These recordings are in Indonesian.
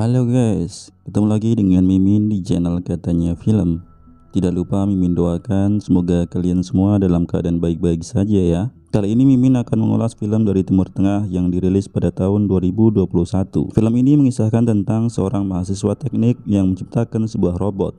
Halo guys, ketemu lagi dengan Mimin di channel Katanya Film. Tidak lupa Mimin doakan semoga kalian semua dalam keadaan baik-baik saja ya. Kali ini Mimin akan mengulas film dari Timur Tengah yang dirilis pada tahun 2021. Film ini mengisahkan tentang seorang mahasiswa teknik yang menciptakan sebuah robot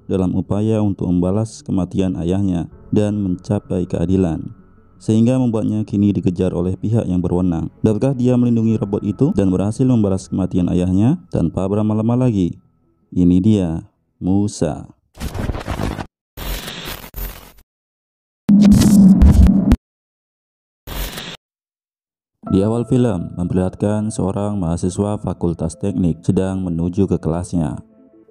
dalam upaya untuk membalas kematian ayahnya dan mencapai keadilan, sehingga membuatnya kini dikejar oleh pihak yang berwenang. Dapatkah dia melindungi robot itu dan berhasil membalas kematian ayahnya tanpa berlama-lama lagi? Ini dia Musa. Di awal film memperlihatkan seorang mahasiswa fakultas teknik sedang menuju ke kelasnya.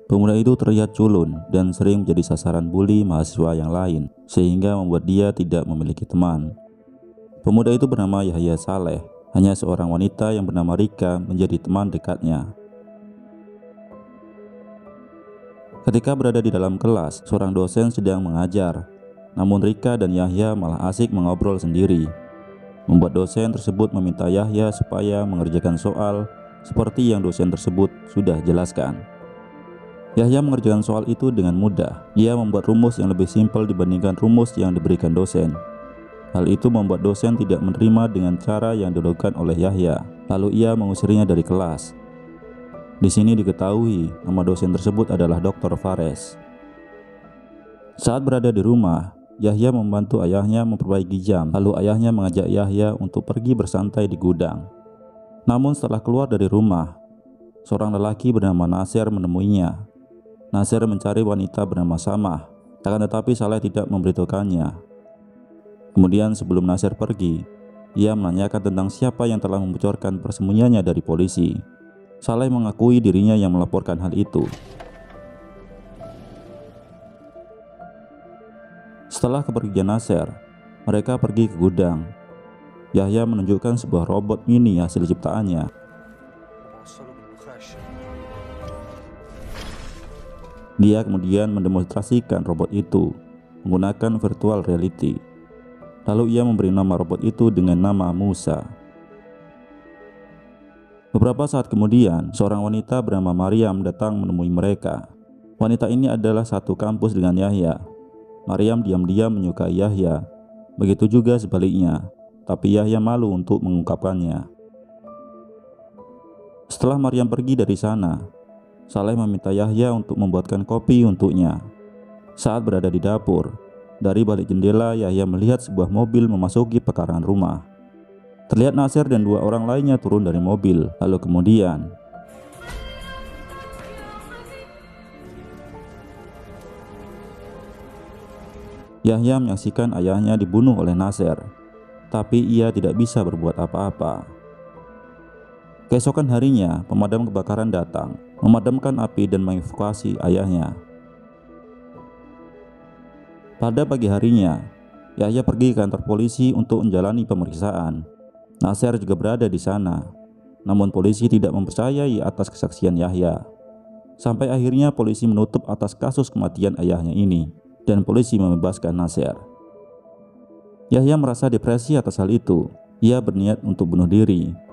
Pemuda itu terlihat culun dan sering menjadi sasaran bully mahasiswa yang lain, sehingga membuat dia tidak memiliki teman. Pemuda itu bernama Yahya Saleh. Hanya seorang wanita yang bernama Rika menjadi teman dekatnya. Ketika berada di dalam kelas, seorang dosen sedang mengajar. Namun Rika dan Yahya malah asik mengobrol sendiri, membuat dosen tersebut meminta Yahya supaya mengerjakan soal seperti yang dosen tersebut sudah jelaskan. Yahya mengerjakan soal itu dengan mudah. Ia membuat rumus yang lebih simpel dibandingkan rumus yang diberikan dosen. Hal itu membuat dosen tidak menerima dengan cara yang dilakukan oleh Yahya. Lalu ia mengusirnya dari kelas. Di sini diketahui nama dosen tersebut adalah Dr. Fares. Saat berada di rumah, Yahya membantu ayahnya memperbaiki jam. Lalu ayahnya mengajak Yahya untuk pergi bersantai di gudang. Namun setelah keluar dari rumah, seorang lelaki bernama Nasir menemuinya. Nasir mencari wanita bernama Samah, akan tetapi Saleh tidak memberitahukannya. Kemudian sebelum Nasir pergi, ia menanyakan tentang siapa yang telah membocorkan persembunyiannya dari polisi. Saleh mengakui dirinya yang melaporkan hal itu. Setelah kepergian Nasir, mereka pergi ke gudang. Yahya menunjukkan sebuah robot mini hasil ciptaannya. Dia kemudian mendemonstrasikan robot itu menggunakan virtual reality. Lalu ia memberi nama robot itu dengan nama Musa. Beberapa saat kemudian, seorang wanita bernama Maryam datang menemui mereka. Wanita ini adalah satu kampus dengan Yahya. Maryam diam-diam menyukai Yahya. Begitu juga sebaliknya, tapi Yahya malu untuk mengungkapkannya. Setelah Maryam pergi dari sana, Saleh meminta Yahya untuk membuatkan kopi untuknya. Saat berada di dapur, dari balik jendela Yahya melihat sebuah mobil memasuki pekarangan rumah. Terlihat Nasir dan dua orang lainnya turun dari mobil. Lalu kemudian Yahya menyaksikan ayahnya dibunuh oleh Nasir, tapi ia tidak bisa berbuat apa-apa. Keesokan harinya, pemadam kebakaran datang, memadamkan api dan mengevakuasi ayahnya. Pada pagi harinya, Yahya pergi ke kantor polisi untuk menjalani pemeriksaan. Nasir juga berada di sana, namun polisi tidak mempercayai atas kesaksian Yahya. Sampai akhirnya polisi menutup atas kasus kematian ayahnya ini, dan polisi membebaskan Nasir. Yahya merasa depresi atas hal itu. Ia berniat untuk bunuh diri.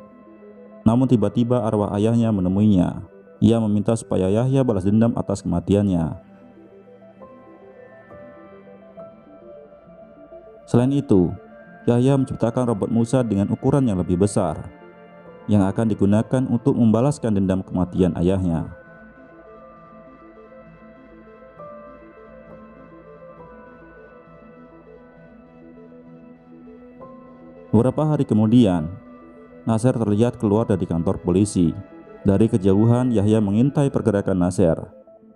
Namun tiba-tiba arwah ayahnya menemuinya. Ia meminta supaya Yahya balas dendam atas kematiannya. Selain itu, Yahya menciptakan robot Musa dengan ukuran yang lebih besar, yang akan digunakan untuk membalaskan dendam kematian ayahnya. Beberapa hari kemudian, Nasir terlihat keluar dari kantor polisi. Dari kejauhan, Yahya mengintai pergerakan Nasir.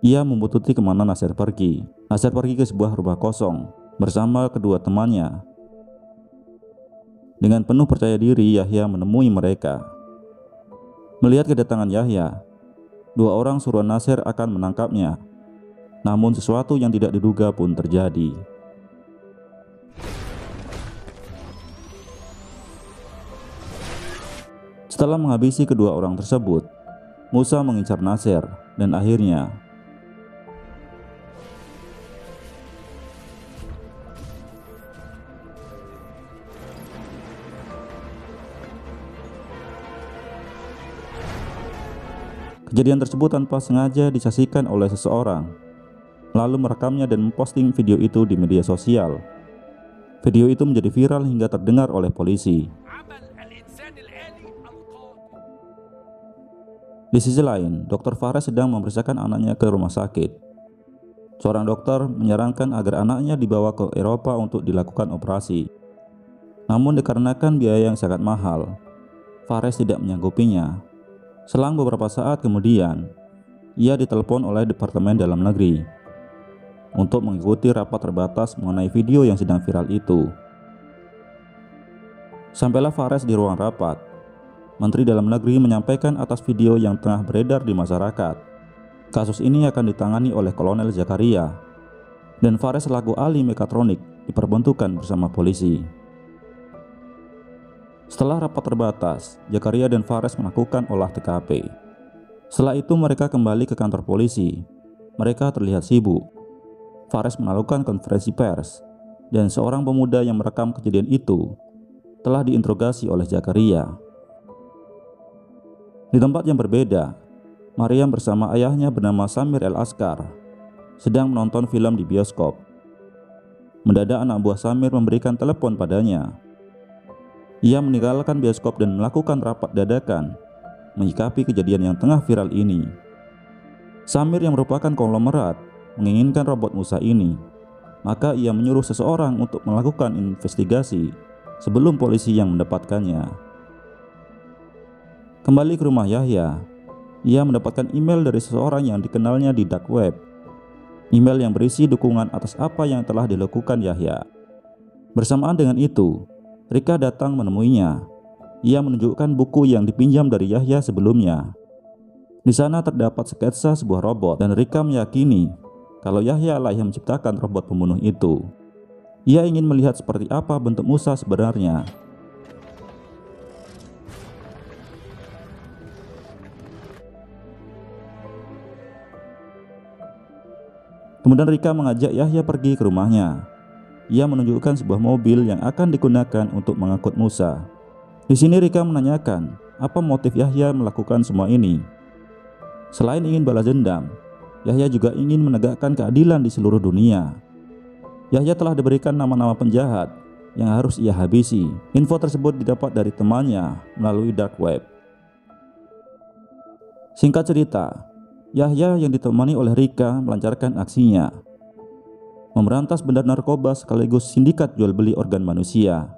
Ia membuntuti kemana Nasir pergi. Nasir pergi ke sebuah rumah kosong bersama kedua temannya. Dengan penuh percaya diri, Yahya menemui mereka. Melihat kedatangan Yahya, dua orang suruhan Nasir akan menangkapnya. Namun sesuatu yang tidak diduga pun terjadi. Setelah menghabisi kedua orang tersebut, Musa mengincar Nasir dan akhirnya Kejadian tersebut tanpa sengaja disaksikan oleh seseorang, lalu merekamnya dan memposting video itu di media sosial. Video itu menjadi viral hingga terdengar oleh polisi. Di sisi lain, Dr. Fares sedang memeriksakan anaknya ke rumah sakit. Seorang dokter menyarankan agar anaknya dibawa ke Eropa untuk dilakukan operasi. Namun dikarenakan biaya yang sangat mahal, Fares tidak menyanggupinya. Selang beberapa saat kemudian, ia ditelepon oleh Departemen Dalam Negeri untuk mengikuti rapat terbatas mengenai video yang sedang viral itu. Sampailah Fares di ruang rapat. Menteri Dalam Negeri menyampaikan atas video yang tengah beredar di masyarakat. Kasus ini akan ditangani oleh Kolonel Zakaria, dan Fares selaku ahli mekatronik diperbantukan bersama polisi. Setelah rapat terbatas, Zakaria dan Fares melakukan olah TKP. Setelah itu mereka kembali ke kantor polisi. Mereka terlihat sibuk. Fares melakukan konferensi pers, dan seorang pemuda yang merekam kejadian itu telah diinterogasi oleh Zakaria. Di tempat yang berbeda, Maryam bersama ayahnya bernama Samir El Askar sedang menonton film di bioskop. Mendadak anak buah Samir memberikan telepon padanya. Ia meninggalkan bioskop dan melakukan rapat dadakan menyikapi kejadian yang tengah viral ini. Samir yang merupakan konglomerat menginginkan robot Musa ini, maka ia menyuruh seseorang untuk melakukan investigasi sebelum polisi yang mendapatkannya. Kembali ke rumah Yahya, ia mendapatkan email dari seseorang yang dikenalnya di dark web. Email yang berisi dukungan atas apa yang telah dilakukan Yahya. Bersamaan dengan itu, Rika datang menemuinya. Ia menunjukkan buku yang dipinjam dari Yahya sebelumnya. Di sana terdapat sketsa sebuah robot dan Rika meyakini kalau Yahya lah yang menciptakan robot pembunuh itu. Ia ingin melihat seperti apa bentuk Musa sebenarnya. Kemudian Rika mengajak Yahya pergi ke rumahnya. Ia menunjukkan sebuah mobil yang akan digunakan untuk mengangkut Musa. Di sini Rika menanyakan apa motif Yahya melakukan semua ini. Selain ingin balas dendam, Yahya juga ingin menegakkan keadilan di seluruh dunia. Yahya telah diberikan nama-nama penjahat yang harus ia habisi. Info tersebut didapat dari temannya melalui dark web. Singkat cerita, Yahya yang ditemani oleh Rika melancarkan aksinya, memberantas bandar narkoba sekaligus sindikat jual beli organ manusia.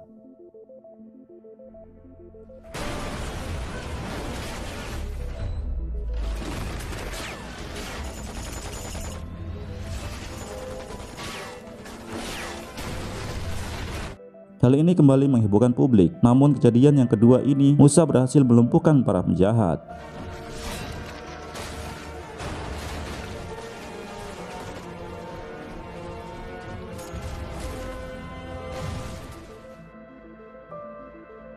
Hal ini kembali menghebohkan publik, namun kejadian yang kedua ini Musa berhasil melumpuhkan para penjahat.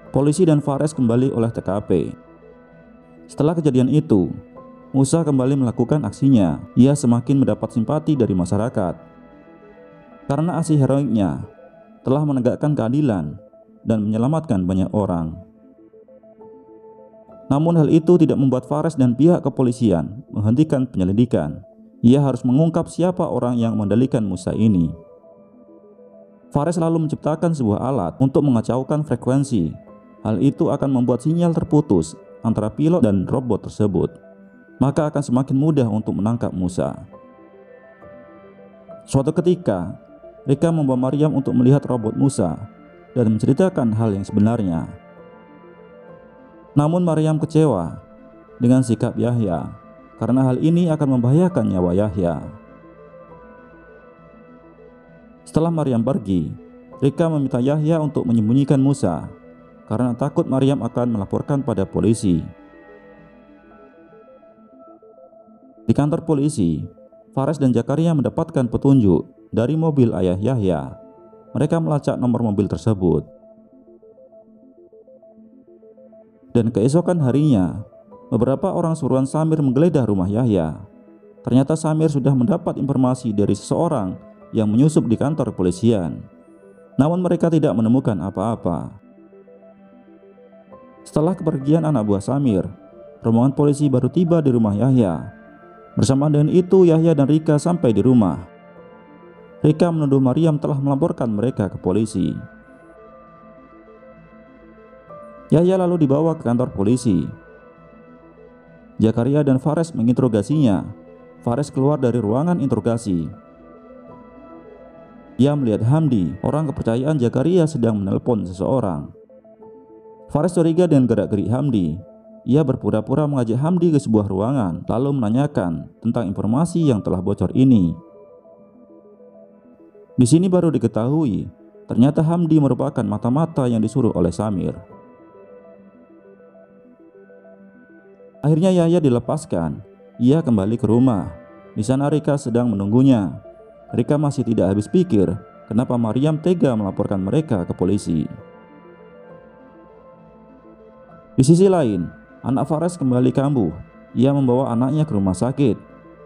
Polisi dan Fares kembali olah TKP. Setelah kejadian itu, Musa kembali melakukan aksinya. Ia semakin mendapat simpati dari masyarakat karena aksi heroiknya telah menegakkan keadilan dan menyelamatkan banyak orang. Namun hal itu tidak membuat Fares dan pihak kepolisian menghentikan penyelidikan. Ia harus mengungkap siapa orang yang mengendalikan Musa ini. Fares lalu menciptakan sebuah alat untuk mengacaukan frekuensi. Hal itu akan membuat sinyal terputus antara pilot dan robot tersebut. Maka akan semakin mudah untuk menangkap Musa. Suatu ketika, Rika membawa Maryam untuk melihat robot Musa dan menceritakan hal yang sebenarnya. Namun Maryam kecewa dengan sikap Yahya karena hal ini akan membahayakan nyawa Yahya. Setelah Maryam pergi, Rika meminta Yahya untuk menyembunyikan Musa karena takut Maryam akan melaporkan pada polisi. Di kantor polisi, Fares dan Zakaria mendapatkan petunjuk dari mobil ayah Yahya. Mereka melacak nomor mobil tersebut. Dan keesokan harinya, beberapa orang suruhan Samir menggeledah rumah Yahya. Ternyata Samir sudah mendapat informasi dari seseorang yang menyusup di kantor kepolisian. Namun mereka tidak menemukan apa-apa. Setelah kepergian anak buah Samir, rombongan polisi baru tiba di rumah Yahya. Bersamaan dengan itu, Yahya dan Rika sampai di rumah. Rika menuduh Maryam telah melaporkan mereka ke polisi. Yahya lalu dibawa ke kantor polisi. Zakaria dan Fares menginterogasinya. Fares keluar dari ruangan interogasi. Ia melihat Hamdi, orang kepercayaan Zakaria, sedang menelpon seseorang. Fares curiga dengan gerak-gerik Hamdi. Ia berpura-pura mengajak Hamdi ke sebuah ruangan, lalu menanyakan tentang informasi yang telah bocor ini. Di sini baru diketahui, ternyata Hamdi merupakan mata-mata yang disuruh oleh Samir. Akhirnya Yahya dilepaskan. Ia kembali ke rumah. Di sana Rika sedang menunggunya. Rika masih tidak habis pikir kenapa Maryam tega melaporkan mereka ke polisi. Di sisi lain, anak Fares kembali kambuh. Ia membawa anaknya ke rumah sakit.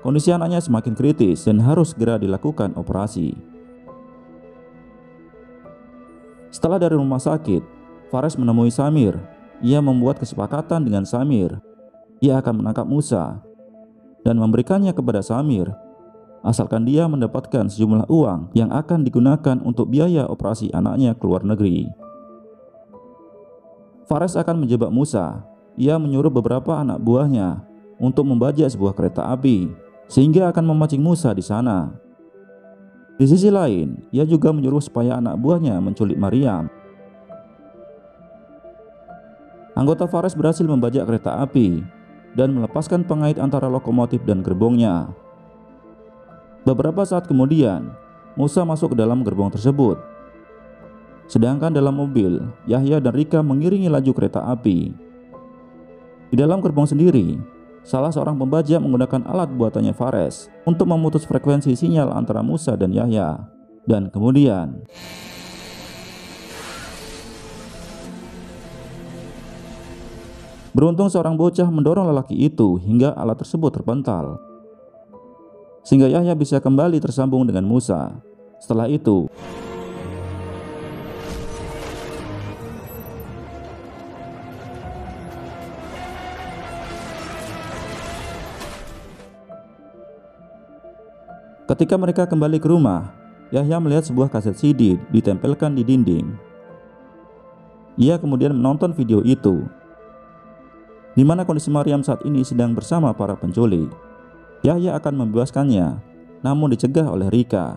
Kondisi anaknya semakin kritis dan harus segera dilakukan operasi. Setelah dari rumah sakit, Fares menemui Samir. Ia membuat kesepakatan dengan Samir. Ia akan menangkap Musa dan memberikannya kepada Samir, asalkan dia mendapatkan sejumlah uang yang akan digunakan untuk biaya operasi anaknya ke luar negeri. Fares akan menjebak Musa. Ia menyuruh beberapa anak buahnya untuk membajak sebuah kereta api, sehingga akan memancing Musa di sana. Di sisi lain, ia juga menyuruh supaya anak buahnya menculik Maryam. Anggota Fares berhasil membajak kereta api dan melepaskan pengait antara lokomotif dan gerbongnya. Beberapa saat kemudian, Musa masuk ke dalam gerbong tersebut. Sedangkan dalam mobil, Yahya dan Rika mengiringi laju kereta api. Di dalam gerbong sendiri, salah seorang pembajak menggunakan alat buatannya Fares untuk memutus frekuensi sinyal antara Musa dan Yahya. Dan kemudian beruntung seorang bocah mendorong lelaki itu hingga alat tersebut terpental, sehingga Yahya bisa kembali tersambung dengan Musa. Setelah itu, ketika mereka kembali ke rumah, Yahya melihat sebuah kaset CD ditempelkan di dinding. Ia kemudian menonton video itu, di mana kondisi Maryam saat ini sedang bersama para penculik. Yahya akan membebaskannya, namun dicegah oleh Rika.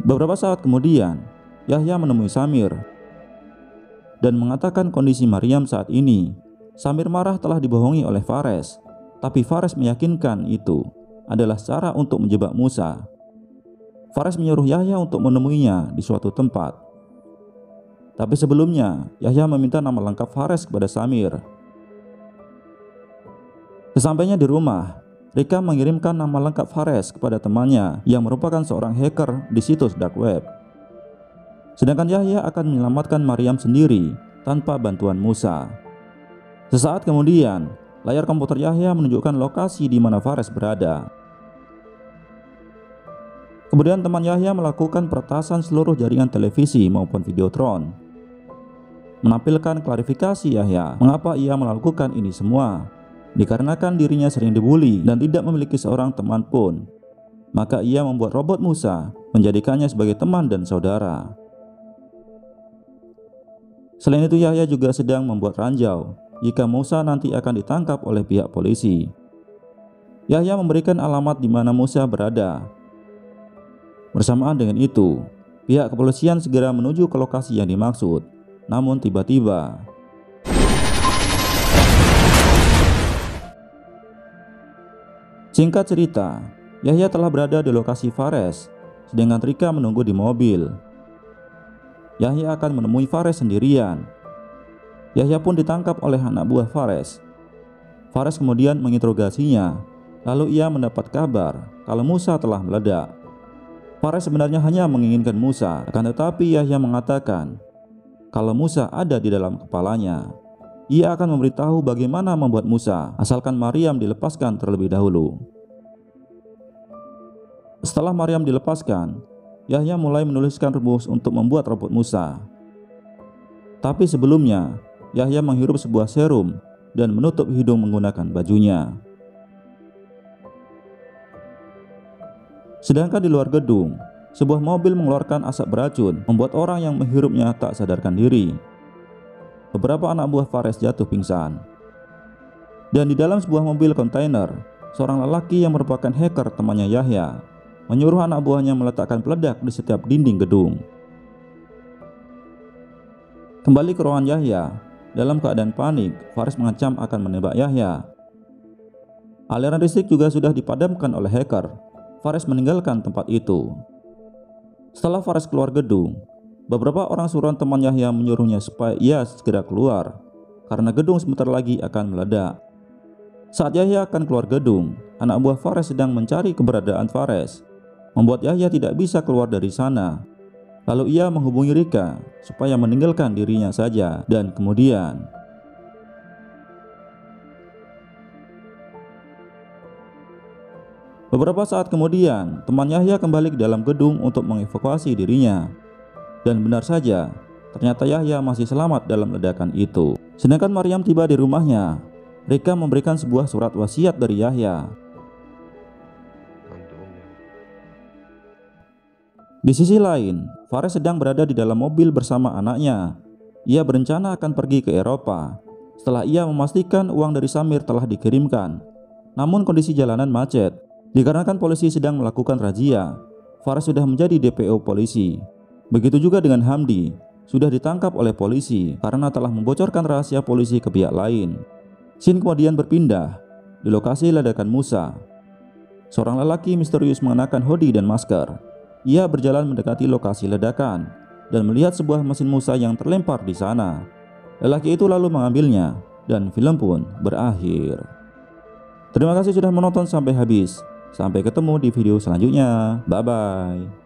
Beberapa saat kemudian, Yahya menemui Samir dan mengatakan kondisi Maryam saat ini. Samir marah telah dibohongi oleh Fares, tapi Fares meyakinkan itu adalah cara untuk menjebak Musa. Fares menyuruh Yahya untuk menemuinya di suatu tempat. Tapi sebelumnya, Yahya meminta nama lengkap Fares kepada Samir. Sesampainya di rumah, Rika mengirimkan nama lengkap Fares kepada temannya yang merupakan seorang hacker di situs dark web. Sedangkan Yahya akan menyelamatkan Maryam sendiri tanpa bantuan Musa. Sesaat kemudian, layar komputer Yahya menunjukkan lokasi di mana Fares berada. Kemudian teman Yahya melakukan peretasan seluruh jaringan televisi maupun Videotron, menampilkan klarifikasi Yahya mengapa ia melakukan ini semua. Dikarenakan dirinya sering dibully dan tidak memiliki seorang teman pun, maka ia membuat robot Musa, menjadikannya sebagai teman dan saudara. Selain itu, Yahya juga sedang membuat ranjau jika Musa nanti akan ditangkap oleh pihak polisi. Yahya memberikan alamat di mana Musa berada. Bersamaan dengan itu, pihak kepolisian segera menuju ke lokasi yang dimaksud. Namun tiba-tiba singkat cerita, Yahya telah berada di lokasi Fares, sedangkan Rika menunggu di mobil. Yahya akan menemui Fares sendirian. Yahya pun ditangkap oleh anak buah Fares. Fares kemudian menginterogasinya, lalu ia mendapat kabar kalau Musa telah meledak. Fares sebenarnya hanya menginginkan Musa, akan tetapi Yahya mengatakan kalau Musa ada di dalam kepalanya. Ia akan memberitahu bagaimana membuat Musa, asalkan Maryam dilepaskan terlebih dahulu. Setelah Maryam dilepaskan, Yahya mulai menuliskan rumus untuk membuat robot Musa. Tapi sebelumnya, Yahya menghirup sebuah serum dan menutup hidung menggunakan bajunya. Sedangkan di luar gedung, sebuah mobil mengeluarkan asap beracun membuat orang yang menghirupnya tak sadarkan diri. Beberapa anak buah Fares jatuh pingsan. Dan di dalam sebuah mobil kontainer, seorang lelaki yang merupakan hacker temannya Yahya menyuruh anak buahnya meletakkan peledak di setiap dinding gedung. Kembali ke ruangan Yahya, dalam keadaan panik, Fares mengancam akan menembak Yahya. Aliran listrik juga sudah dipadamkan oleh hacker. Fares meninggalkan tempat itu. Setelah Fares keluar gedung, beberapa orang suruhan teman Yahya menyuruhnya supaya ia segera keluar karena gedung sebentar lagi akan meledak. Saat Yahya akan keluar gedung, anak buah Fares sedang mencari keberadaan Fares, membuat Yahya tidak bisa keluar dari sana. Lalu ia menghubungi Rika supaya meninggalkan dirinya saja, dan kemudian beberapa saat kemudian, teman Yahya kembali ke dalam gedung untuk mengevakuasi dirinya. Dan benar saja, ternyata Yahya masih selamat dalam ledakan itu. Sedangkan Maryam tiba di rumahnya. Rika memberikan sebuah surat wasiat dari Yahya. Di sisi lain, Fares sedang berada di dalam mobil bersama anaknya. Ia berencana akan pergi ke Eropa setelah ia memastikan uang dari Samir telah dikirimkan. Namun kondisi jalanan macet. Dikarenakan polisi sedang melakukan razia, Fares sudah menjadi DPO polisi. Begitu juga dengan Hamdi, sudah ditangkap oleh polisi karena telah membocorkan rahasia polisi ke pihak lain. Scene kemudian berpindah di lokasi ledakan Musa. Seorang lelaki misterius mengenakan hoodie dan masker. Ia berjalan mendekati lokasi ledakan dan melihat sebuah mesin Musa yang terlempar di sana. Lelaki itu lalu mengambilnya dan film pun berakhir. Terima kasih sudah menonton sampai habis. Sampai ketemu di video selanjutnya. Bye-bye.